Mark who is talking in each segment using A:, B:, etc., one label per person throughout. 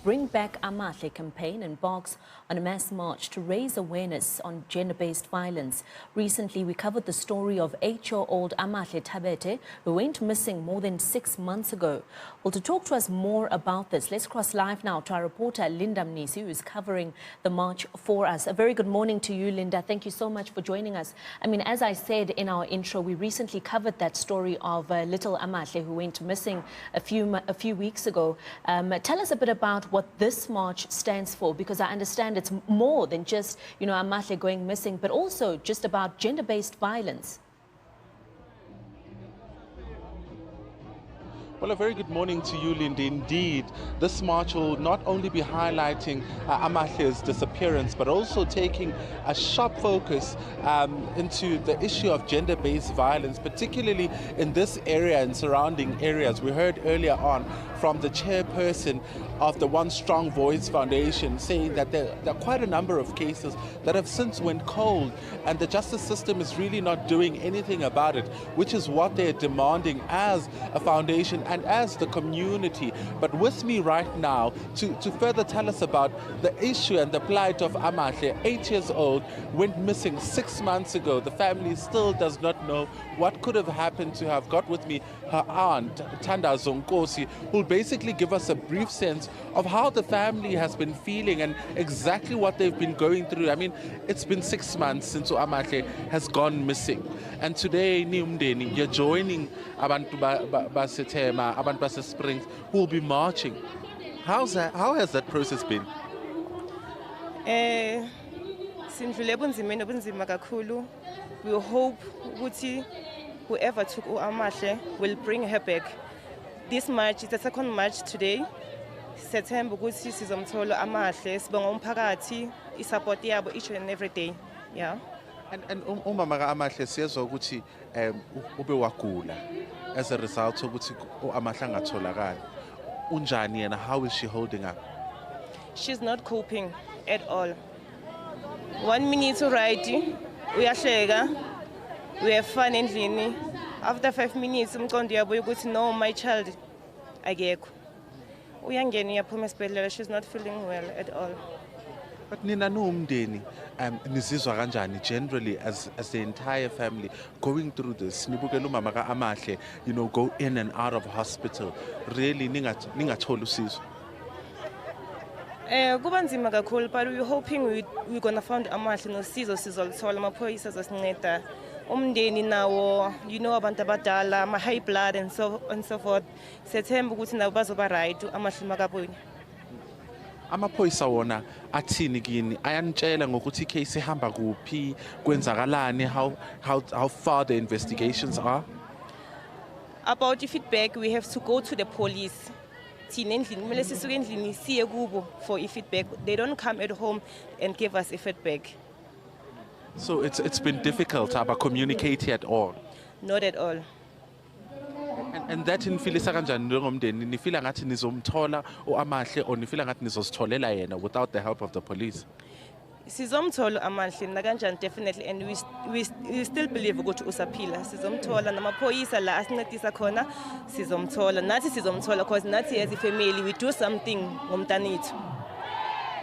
A: Bring Back Amahle campaign embarks on a mass march to raise awareness on gender-based violence. Recently, we covered the story of 8-year-old Amahle Thabethe, who went missing more than 6 months ago. Well, to talk to us more about this, let's cross live now to our reporter, Linda Mnisi, who is covering the march for us. A very good morning to you, Linda. Thank you so much for joining us. I mean, as I said in our intro, we recently covered that story of little Amahle who went missing a few weeks ago. Tell us a bit about what this march stands for, because I understand it's more than just, Amahle going missing, but also just about gender-based violence.
B: Well, a very good morning to you, Linda. Indeed, this march will not only be highlighting Amahle's disappearance, but also taking a sharp focus into the issue of gender-based violence, particularly in this area and surrounding areas. We heard earlier on from the chairperson of the One Strong Voice Foundation saying that there are quite a number of cases that have since went cold, and the justice system is really not doing anything about it, which is what they're demanding as a foundation and as the community. But with me right now to further tell us about the issue and the plight of Amahle, 8 years old, went missing 6 months ago. The family still does not know what could have happened to her. I've got with me her aunt, Tanda Zonkosi, who will basically give us a brief sense of how the family has been feeling and exactly what they've been going through. I mean, it's been 6 months since Amahle has gone missing. And today, Niumdeni, you're joining abantu baseThema, abantu baseSprings, who will be marching. How has that process been?
C: Sindlule ebunzimeni obunzima kakhulu. We hope ukuthi whoever took Amahle will bring her back. This march is the second march today. Sethemba ukuthi sizomthola Amahle, sibonga umphakathi, isupport yabo each and every day. Yeah.
B: And umama kaAmahle siyezwa ukuthi ube wagula as a result ukuthi uAmahle angatholakali. Unjani yena, how is she holding up?
C: She's not coping at all. 1 minute right, uyahleka, we have fun endlini. After 5 minutes, umqondo yabo ukuthi no, my child akekho. Uyangena uyaphuma esibhedlela, she's not feeling well at all.
B: But nina numndeni, nizizwa kanjani generally as the entire family going through this? Nibukela umama kaAmahle, go in and out of hospital. Really ningatholi usizo.
C: Kuba nzima kakhulu, but we're hoping we're gonna find Amahle nosizo sizolithola, amaphoyisa azosinceda. Umndeni nawo, abantu abadala, ama high blood and so forth. Sethemba ukuthi nabo bazoba right, Amahle makabonye.
B: Amaphoyisa wona athini kini? Ayanitshela ngokuthi icase ihamba kuphi, kwenzakalani, how far the investigations are?
C: About the feedback, we have to go to the police. Thina endlini kumele sisuke endlini siye kubo for feedback. They don't come at home and give us a feedback.
B: So it's been difficult to communicate at all?
C: Not at all.
B: And that nifilisa kanjani njengomndeni? Nifila ngathi nizomthola uAmahle or nifila ngathi nizositholela yena without the help of the police?
C: Sizomthola Amahle nakanjani definitely, and we still believe ukuthi usaphila. Sizomthola namaphoyisa la asincedisa khona, sizomthola. Nathi sizomthola because nathi as a family we do something ngomntanethu.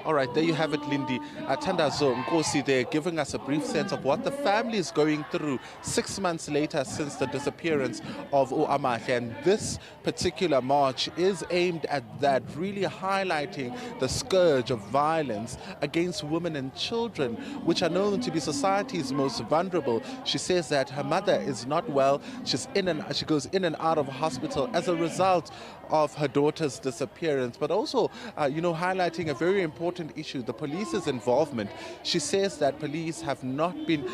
B: All right, there you have it, Lindi. Tandazo Nkosi there giving us a brief sense of what the family is going through 6 months later since the disappearance of Amahle. And this particular march is aimed at that, really highlighting the scourge of violence against women and children, which are known to be society's most vulnerable. She says that her mother is not well. She goes in and out of hospital as a result of her daughter's disappearance, but also, highlighting a very important issue, the police's involvement. She says that police have not been,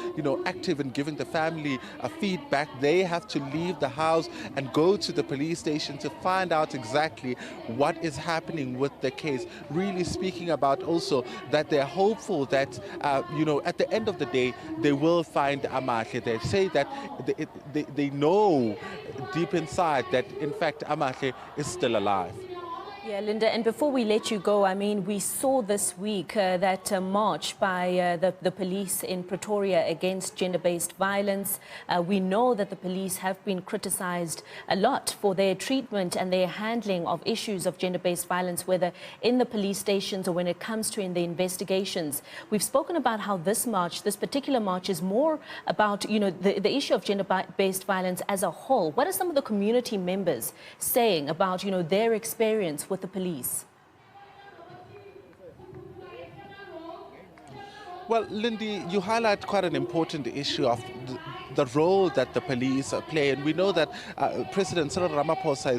B: active in giving the family a feedback. They have to leave the house and go to the police station to find out exactly what is happening with the case. Really speaking about also that they're hopeful that, at the end of the day, they will find Amahle. They say that they know deep inside that, in fact, Amahle is still alive.
A: Yeah, Linda, and before we let you go, I mean, we saw this week that march by the police in Pretoria against gender-based violence. We know that the police have been criticized a lot for their treatment and their handling of issues of gender-based violence, whether in the police stations or when it comes to in the investigations. We've spoken about how this march, this particular march, is more about, you know, the issue of gender-based violence as a whole. What are some of the community members saying about, you know, their experience with the police?
B: Well, Lindy, you highlight quite an important issue of the role that the police play. And we know that President Cyril Ramaphosa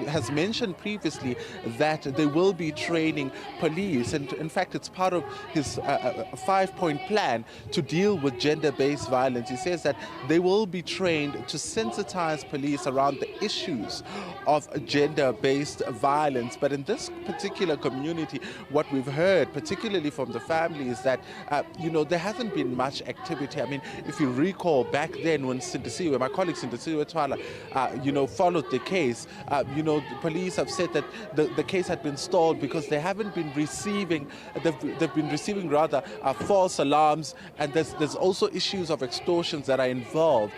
B: has mentioned previously that they will be training police. And in fact, it's part of his 5-point plan to deal with gender-based violence. He says that they will be trained to sensitize police around the issues of gender-based violence. But in this particular community, what we've heard, particularly from the family, is that, you know, there hasn't been much activity. I mean, if you recall back then when my colleague Sindisiwe Twala, you know, followed the case, you know, the police have said that the case had been stalled because they haven't been receiving, they've been receiving rather false alarms, and there's also issues of extortions that are involved.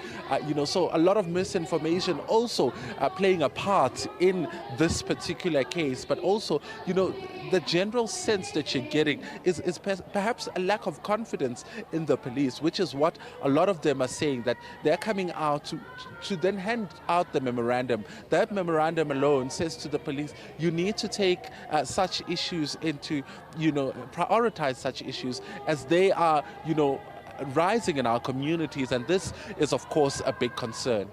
B: You know, so a lot of misinformation also playing a part in this particular case, but also, you know, the general sense that you're getting is perhaps a lack of confidence in the police, which is what a lot of them are saying, that they're coming out to then hand out the memorandum. That memorandum alone says to the police, you need to take such issues into, you know, prioritize such issues as they are, you know, rising in our communities, and this is of course a big concern.